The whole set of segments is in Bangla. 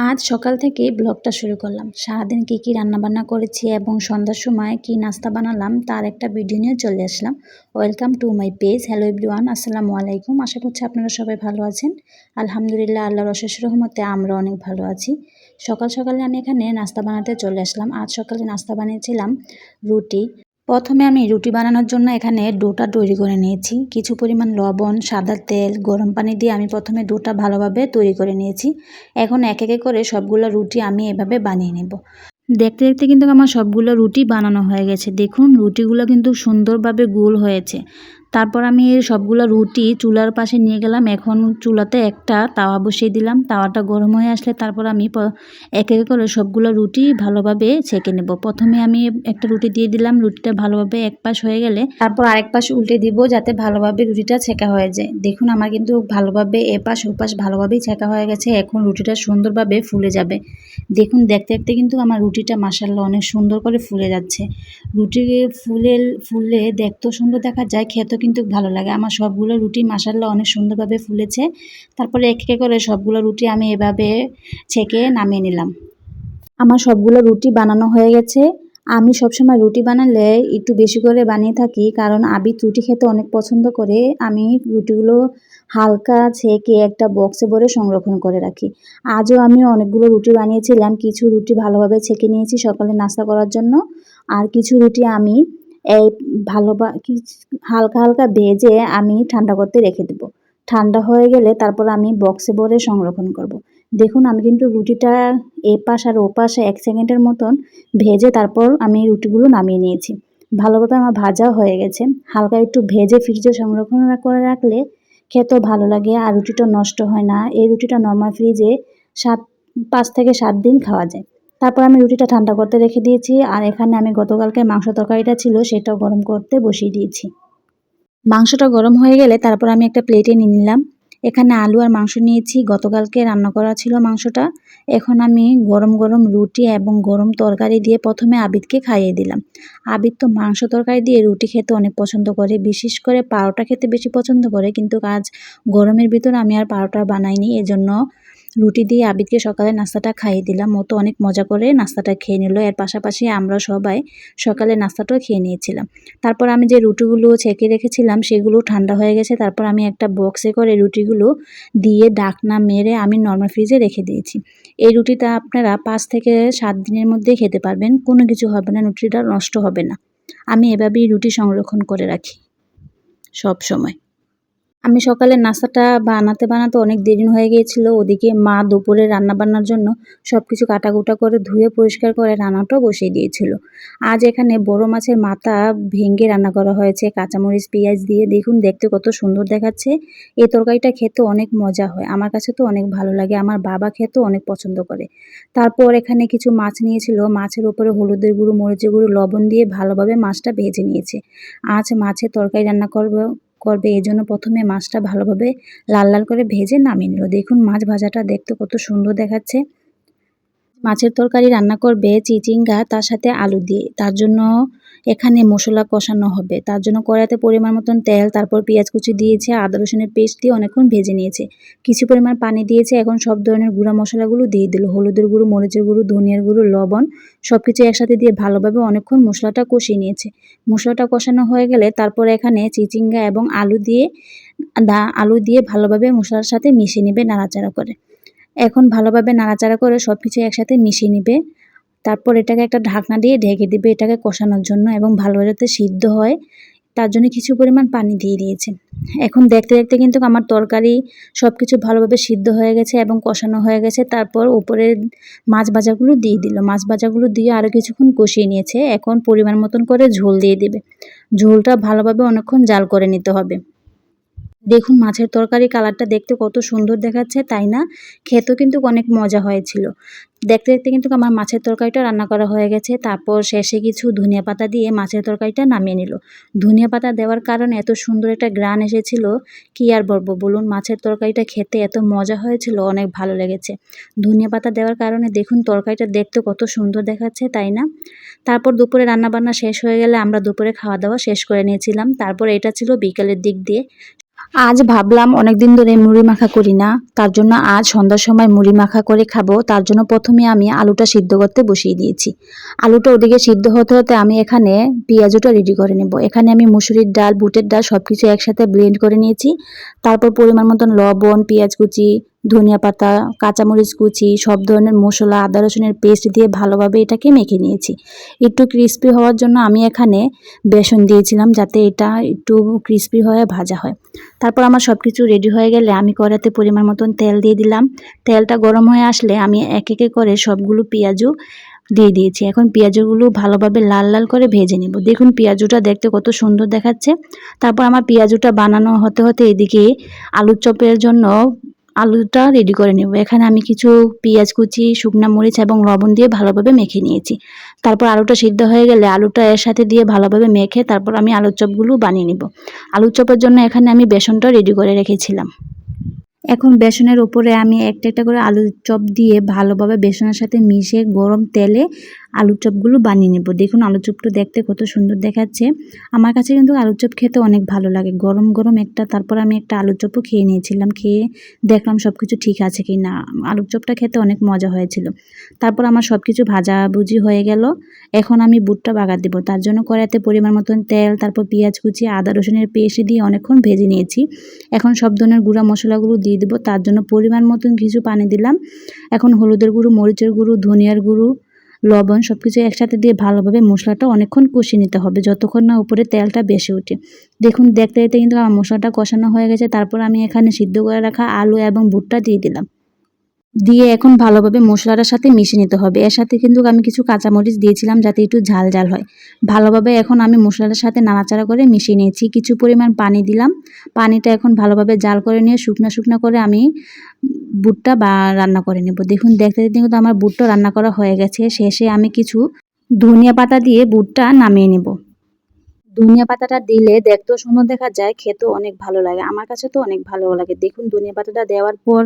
আজ সকাল থেকে ব্লগটা শুরু করলাম। সারাদিন কী রান্নাবান্না করেছি এবং সন্ধ্যার সময় কী নাস্তা বানালাম তার একটা ভিডিও নিয়ে চলে আসলাম। Welcome to my page. Hello everyone, আসসালামু আলাইকুম। আশা করছি আপনারা সবাই ভালো আছেন। আলহামদুলিল্লাহ, আল্লাহর অশেষ রহমতে আমরা অনেক ভালো আছি। সকাল সকালে আমি এখানে নাস্তা বানাতে চলে আসলাম। আজ সকালে নাস্তা বানিয়েছিলাম রুটি। প্রথমে আমি রুটি বানানোর জন্য এখানে ডোটা তৈরি করে নিয়েছি। কিছু পরিমাণ লবণ, সাদা তেল, গরম পানি দিয়ে আমি প্রথমে ডোটা ভালোভাবে তৈরি করে নিয়েছি। এখন এক একে করে সবগুলো রুটি আমি এভাবে বানিয়ে নেব। দেখতে দেখতে কিন্তু আমার সবগুলো রুটি বানানো হয়ে গেছে। দেখুন রুটিগুলো কিন্তু সুন্দরভাবে গোল হয়েছে। তারপর আমি সবগুলো রুটি চুলার পাশে নিয়ে গেলাম। এখন চুলাতে একটা তাওয়া বসিয়ে দিলাম। তাওয়াটা গরম হয়ে আসলে তারপর আমি এক এক করে সবগুলো রুটি ভালোভাবে ছেঁকে নেব। প্রথমে আমি একটা রুটি দিয়ে দিলাম। রুটিটা ভালোভাবে এক পাশ হয়ে গেলে তারপর আরেক পাশ উল্টে দিব, যাতে ভালোভাবে রুটিটা ছেঁকা হয়ে যায়। দেখুন আমার কিন্তু ভালোভাবে এপাশ ওপাশ ভালোভাবেই ছেঁকা হয়ে গেছে। এখন রুটিটা সুন্দরভাবে ফুলে যাবে। দেখুন দেখতে দেখতে কিন্তু আমার রুটিটা মাশাআল্লাহ অনেক সুন্দর করে ফুলে যাচ্ছে। রুটি ফুললে দেখতেও সুন্দর দেখা যায়, খেতেও কিন্তু ভালো লাগে। আমার সবগুলো রুটি মাশাআল্লাহ অনেক সুন্দরভাবে ফুলেছে। তারপরে এক এক করে সবগুলো রুটি আমি এভাবে ছেঁকে নামিয়ে নিলাম। আমার সবগুলো রুটি বানানো হয়ে গেছে। আমি সবসময় রুটি বানালে একটু বেশি করে বানিয়ে থাকি, কারণ আবির রুটি খেতে অনেক পছন্দ করে। আমি রুটিগুলো হালকা ছেঁকে একটা বক্সে ভরে সংরক্ষণ করে রাখি। আজও আমি অনেকগুলো রুটি বানিয়েছিলাম। কিছু রুটি ভালোভাবে ছেঁকে নিয়েছি সকালে নাস্তা করার জন্য, আর কিছু রুটি আমি এই হালকা হালকা ভেজে আমি ঠান্ডা করতে রেখে দেব। ঠান্ডা হয়ে গেলে তারপর আমি বক্সে ভরে সংরক্ষণ করব। দেখুন আমি কিন্তু রুটিটা এপাশ আর ওপাশে 1 সেকেন্ডের মতন ভেজে তারপর আমি রুটিগুলো নামিয়ে নিয়েছি। ভালোভাবে আমার ভাজা হয়ে গেছে। হালকা একটু ভেজে ফ্রিজে সংরক্ষণ করে রাখলে খেতেও ভালো লাগে আর রুটিটা নষ্ট হয় না। এই রুটিটা নরমাল ফ্রিজে 5 থেকে 7 দিন খাওয়া যায়। তারপর আমি রুটিটা ঠান্ডা করতে রেখে দিয়েছি। আর এখানে আমি গতকালকে মাংস তরকারিটা ছিল সেটাও গরম করতে বসিয়ে দিয়েছি। মাংসটা গরম হয়ে গেলে তারপর আমি একটা প্লেটে নিয়ে নিলাম। এখানে আলু আর মাংস নিয়েছি। গতকালকে রান্না করা ছিল মাংসটা। এখন আমি গরম গরম রুটি এবং গরম তরকারি দিয়ে প্রথমে আবিদকে খাইয়ে দিলাম। আবিদ তো মাংস তরকারি দিয়ে রুটি খেতে অনেক পছন্দ করে, বিশেষ করে পারোটা খেতে বেশি পছন্দ করে। কিন্তু আজ গরমের ভিতর আমি আর পারোটা বানাইনি, এজন্য রুটি দিয়ে আবিদকে সকালে নাস্তাটা খাইয়ে দিলাম। ও তো অনেক মজা করে নাস্তাটা খেয়ে নিল। এর পাশাপাশি আমরা সবাই সকালে নাস্তাটাও খেয়ে নিয়েছিলাম। তারপর আমি যে রুটিগুলো ছেঁকে রেখেছিলাম সেগুলো ঠান্ডা হয়ে গেছে। তারপর আমি একটা বক্সে করে রুটিগুলো দিয়ে ঢাকনা মেরে আমি নরমাল ফ্রিজে রেখে দিয়েছি। এই রুটিটা আপনারা 5 থেকে 7 দিনের মধ্যে খেতে পারবেন। কোনো কিছু হবে না, রুটিটা নষ্ট হবে না। আমি এভাবেই রুটি সংরক্ষণ করে রাখি সব সময়। আমি সকালে নাস্তাটা বানাতে অনেক দেরি হয়ে গিয়েছিল। ওদিকে মা দুপুরে রান্নাবান্নার জন্য সবকিছু কাটাকুটা করে ধুয়ে পরিষ্কার করে রান্নাটাও বসিয়ে দিয়েছিল। আজ এখানে বড় মাছের মাথা ভেঙে রান্না করা হয়েছে কাঁচামরিচ, পেঁয়াজ দিয়ে। দেখুন দেখতে কত সুন্দর দেখাচ্ছে। এই তরকারিটা খেতে অনেক মজা হয়। আমার কাছে তো অনেক ভালো লাগে। আমার বাবা খেতেও অনেক পছন্দ করে। তারপর এখানে কিছু মাছ নিয়েছিল। মাছের উপরে হলুদের গুঁড়ো, মরিচের গুঁড়ো, লবণ দিয়ে ভালোভাবে মাছটা ভেজে নিয়েছে। আজ মাছের তরকারি রান্না করবে এই জন্য প্রথমে মাছটা ভালোভাবে লাল লাল করে ভেজে নামিয়ে নিল। দেখুন মাছ ভাজাটা দেখতে কত সুন্দর দেখাচ্ছে। মাছের তরকারি রান্না করবে চিচিঙ্গা, তার সাথে আলু দিয়ে। তার জন্য এখানে মশলা কষানো হবে। তার জন্য কড়াইতে পরিমাণ মতন তেল, তারপর পেঁয়াজ কুচি দিয়েছে, আদা রসুনের পেস্ট দিয়ে অনেকক্ষণ ভেজে নিয়েছে। কিছু পরিমাণ পানি দিয়েছে। এখন সব ধরনের গুঁড়া মশলাগুলো দিয়ে দিল। হলুদের গুঁড়ো, মরিচের গুঁড়ো, ধনিয়ার গুঁড়ো, লবণ সবকিছু একসাথে দিয়ে ভালোভাবে অনেকক্ষণ মশলাটা কষিয়ে নিয়েছে। মশলাটা কষানো হয়ে গেলে তারপর এখানে চিচিঙ্গা এবং আলু দিয়ে ভালোভাবে মশলার সাথে মিশিয়ে নেবে নাড়াচাড়া করে। এখন ভালোভাবে নাড়াচাড়া করে সবকিছু একসাথে মিশিয়ে নিবে। তারপর এটাকে একটা ঢাকনা দিয়ে ঢেকে দিবে এটাকে কষানোর জন্য, এবং ভালোভাবে যাতে সিদ্ধ হয় তার জন্য কিছু পরিমাণ পানি দিয়ে দিয়েছে। এখন দেখতে দেখতে কিন্তু আমার তরকারি সবকিছু ভালোভাবে সিদ্ধ হয়ে গেছে এবং কষানো হয়ে গেছে। তারপর উপরে মাছ ভাজাগুলো দিয়ে দিল। মাছ ভাজাগুলো দিয়ে আরও কিছুক্ষণ কষিয়ে নিয়েছে। এখন পরিমাণ মতন করে ঝোল দিয়ে দেবে। ঝোলটা ভালোভাবে অনেকক্ষণ জাল করে নিতে হবে। দেখুন মাছের তরকারি কালারটা দেখতে কত সুন্দর দেখাচ্ছে, তাই না? খেতেও কিন্তু অনেক মজা হয়েছিল। দেখতে দেখতে কিন্তু আমার মাছের তরকারিটা রান্না করা হয়ে গেছে। তারপর শেষে কিছু ধনিয়া পাতা দিয়ে মাছের তরকারিটা নামিয়ে নিল। ধনিয়া পাতা দেওয়ার কারণে এত সুন্দর একটা ঘ্রাণ এসেছিল, কি আর বলবো বলুন। মাছের তরকারিটা খেতে এত মজা হয়েছিল, অনেক ভালো লেগেছে। ধনিয়া পাতা দেওয়ার কারণে দেখুন তরকারিটা দেখতে কত সুন্দর দেখাচ্ছে, তাই না? তারপর দুপুরে রান্নাবান্না শেষ হয়ে গেলে আমরা দুপুরে খাওয়া দাওয়া শেষ করে নিয়েছিলাম। তারপর এটা ছিল বিকেলের দিক দিয়ে। আজ ভাবলাম অনেকদিন ধরে মুড়ি মাখা করি না, তার জন্য আজ সন্ধ্যার সময় মুড়ি মাখা করে খাবো। তার জন্য প্রথমে আমি আলুটা সিদ্ধ করতে বসিয়ে দিয়েছি। আলুটা ওদিকে সিদ্ধ হতে হতে আমি এখানে পেঁয়াজটা রেডি করে নেব। এখানে আমি মুসুরির ডাল, বুটের ডাল সবকিছু একসাথে ব্লেন্ড করে নিয়েছি। তারপর পরিমাণ মতন লবণ, পেঁয়াজ কুচি, ধনিয়া পাতা, কাঁচামরিচ কুচি, সব ধরনের মশলা, আদা রসুনের পেস্ট দিয়ে ভালোভাবে এটাকে মেখে নিয়েছি। একটু ক্রিস্পি হওয়ার জন্য আমি এখানে বেসন দিয়েছিলাম, যাতে এটা একটু ক্রিস্পি হয়ে ভাজা হয়। তারপর আমার সব কিছু রেডি হয়ে গেলে আমি কড়াইতে পরিমাণ মতন তেল দিয়ে দিলাম। তেলটা গরম হয়ে আসলে আমি এক এক করে সবগুলো পেঁয়াজু দিয়ে দিয়েছি। এখন পেঁয়াজগুলো ভালোভাবে লাল লাল করে ভেজে নেব। দেখুন পেঁয়াজুটা দেখতে কত সুন্দর দেখাচ্ছে। তারপর আমার পেঁয়াজুটা বানানো হতে হতে এদিকে আলুর চপের জন্য আলুটা রেডি করে নেব। এখানে আমি কিছু পেঁয়াজ কুচি, শুকনা মরিচ এবং লবণ দিয়ে ভালোভাবে মেখে নিয়েছি। তারপর আলুটা সিদ্ধ হয়ে গেলে আলুটা এর সাথে দিয়ে ভালোভাবে মেখে তারপর আমি আলুর চপগুলো বানিয়ে নেব। আলুর চপের জন্য এখানে আমি বেসনটা রেডি করে রেখেছিলাম। এখন বেসনের উপরে আমি একটা একটা করে আলুর চপ দিয়ে ভালোভাবে বেসনের সাথে মিশে গরম তেলে আলুর চপগুলো বানিয়ে নেব। দেখুন আলুর চপটা দেখতে কত সুন্দর দেখাচ্ছে। আমার কাছে কিন্তু আলুর চপ খেতে অনেক ভালো লাগে, গরম গরম একটা। তারপর আমি একটা আলুর চপও খেয়ে নিয়েছিলাম, খেয়ে দেখলাম সব কিছু ঠিক আছে কি না। আলুর চপটা খেতে অনেক মজা হয়েছিল। তারপর আমার সব কিছু ভাজাভুজি হয়ে গেল। এখন আমি বুটটা বাগার দেবো। তার জন্য কড়াইতে পরিমাণ মতন তেল, তারপর পেঁয়াজ কুচি, আদা রসুনের পেস্ট দিয়ে অনেকক্ষণ ভেজে নিয়েছি। এখন সব ধরনের গুঁড়া মশলাগুলো দিয়ে দেবো। তার জন্য পরিমাণ মতন কিছু পানি দিলাম। এখন হলুদের গুঁড়ো, মরিচের গুঁড়ো, ধনিয়ার গুঁড়ো, লবণ সব কিছু একসাথে দিয়ে ভালোভাবে মশলাটা অনেকক্ষণ কষিয়ে নিতে হবে, যতক্ষণ না উপরে তেলটা বেশি ওঠে। দেখুন দেখতে দেখতে কিন্তু আমার মশলাটা কষানো হয়ে গেছে। তারপর আমি এখানে সিদ্ধ করে রাখা আলু এবং ভুট্টা দিয়ে দিলাম। দিয়ে এখন ভালোভাবে মশলাটার সাথে মিশিয়ে নিতে হবে। এর সাথে কিন্তু আমি কিছু কাঁচামরিচ দিয়েছিলাম, যাতে একটু ঝাল ঝাল হয়। ভালোভাবে এখন আমি মশলাটার সাথে নাড়াচাড়া করে মিশিয়ে নিয়েছি। কিছু পরিমাণ পানি দিলাম। পানিটা এখন ভালোভাবে জাল করে নিয়ে শুকনো শুকনো করে আমি বুটটা রান্না করে নেব। দেখুন দেখতে দেখতে কিন্তু আমার বুটটা রান্না করা হয়ে গেছে। শেষে আমি কিছু ধনিয়া পাতা দিয়ে বুটটা নামিয়ে নেব। ধনিয়া পাতাটা দিলে দেখতেও সুন্দর দেখা যায়, খেতেও অনেক ভালো লাগে। আমার কাছে তো অনেক ভালো লাগে। দেখুন ধনিয়া পাতাটা দেওয়ার পর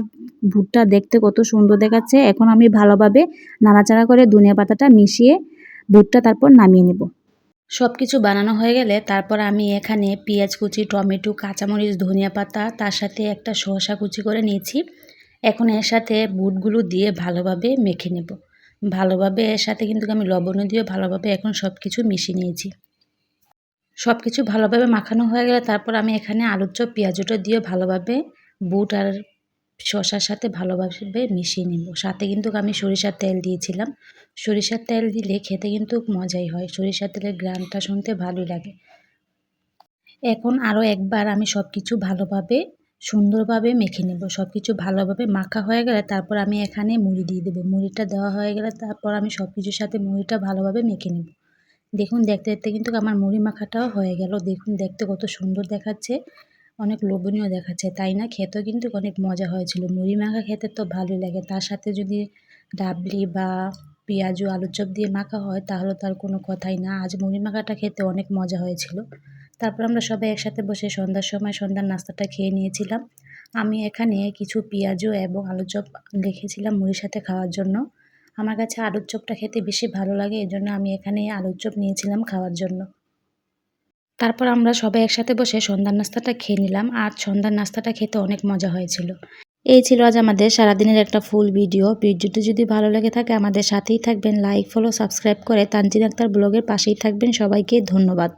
ভুট্টা দেখতে কত সুন্দর দেখাচ্ছে। এখন আমি ভালোভাবে নাড়াচাড়া করে ধনিয়া পাতাটা মিশিয়ে ভুট্টা তারপর নামিয়ে নেব। সব কিছু বানানো হয়ে গেলে তারপর আমি এখানে পেঁয়াজ কুচি, টমেটো, কাঁচামরিচ, ধনিয়া পাতা, তার সাথে একটা শসা কুচি করে নিয়েছি। এখন এর সাথে বুটগুলো দিয়ে ভালোভাবে মেখে নেব। ভালোভাবে এর সাথে কিন্তু আমি লবণও দিয়ে ভালোভাবে এখন সব কিছু মিশিয়ে নিয়েছি। সব কিছু ভালোভাবে মাখানো হয়ে গেলে তারপর আমি এখানে আলুর চপ, পেঁয়াজুটা দিয়ে ভালোভাবে বুট আর শসার সাথে ভালোভাবে মিশিয়ে নেব। সাথে কিন্তু আমি সরিষার তেল দিয়েছিলাম। সরিষার তেল দিলে খেতে কিন্তু মজাই হয়। সরিষার তেলের ঘ্রাণটা শুনতে ভালোই লাগে। এখন আরও একবার আমি সব কিছু ভালোভাবে সুন্দরভাবে মেখে নেব। সব কিছু ভালোভাবে মাখা হয়ে গেলে তারপর আমি এখানে মুড়ি দিয়ে দেবো। মুড়িটা দেওয়া হয়ে গেলে তারপর আমি সব কিছুর সাথে মুড়িটা ভালোভাবে মেখে নেব। দেখুন দেখতে দেখতে কিন্তু আমার মুড়ি মাখাটাও হয়ে গেল। দেখুন দেখতে কত সুন্দর দেখাচ্ছে, অনেক লোভনীয় দেখাচ্ছে, তাই না? খেতেও কিন্তু অনেক মজা হয়েছিল। মুড়ি মাখা খেতে তো ভালোই লাগে, তার সাথে যদি ডাবলি বা পেঁয়াজু, আলুর চপ দিয়ে মাখা হয় তাহলে তার কোনো কথাই না। আজ মুড়ি মাখাটা খেতে অনেক মজা হয়েছিল। তারপর আমরা সবাই একসাথে বসে সন্ধ্যার সময় সন্ধ্যার নাস্তাটা খেয়ে নিয়েছিলাম। আমি এখানে কিছু পেঁয়াজু এবং আলুর চপ রেখেছিলাম মুড়ির সাথে খাওয়ার জন্য। আমার কাছে আলুর চপটা খেতে বেশি ভালো লাগে, এজন্য আমি এখানে আলুর চপ নিয়েছিলাম খাওয়ার জন্য। তারপর আমরা সবাই একসাথে বসে সন্ধ্যার নাস্তাটা খেয়ে নিলাম। আর সন্ধ্যার নাস্তাটা খেতে অনেক মজা হয়েছিল। এই ছিল আজ আমাদের সারাদিনের একটা ফুল ভিডিও। ভিডিওটি যদি ভালো লেগে থাকে আমাদের সাথেই থাকবেন, লাইক, ফলো, সাবস্ক্রাইব করে তানজিন আক্তার ব্লগের পাশেই থাকবেন। সবাইকে ধন্যবাদ।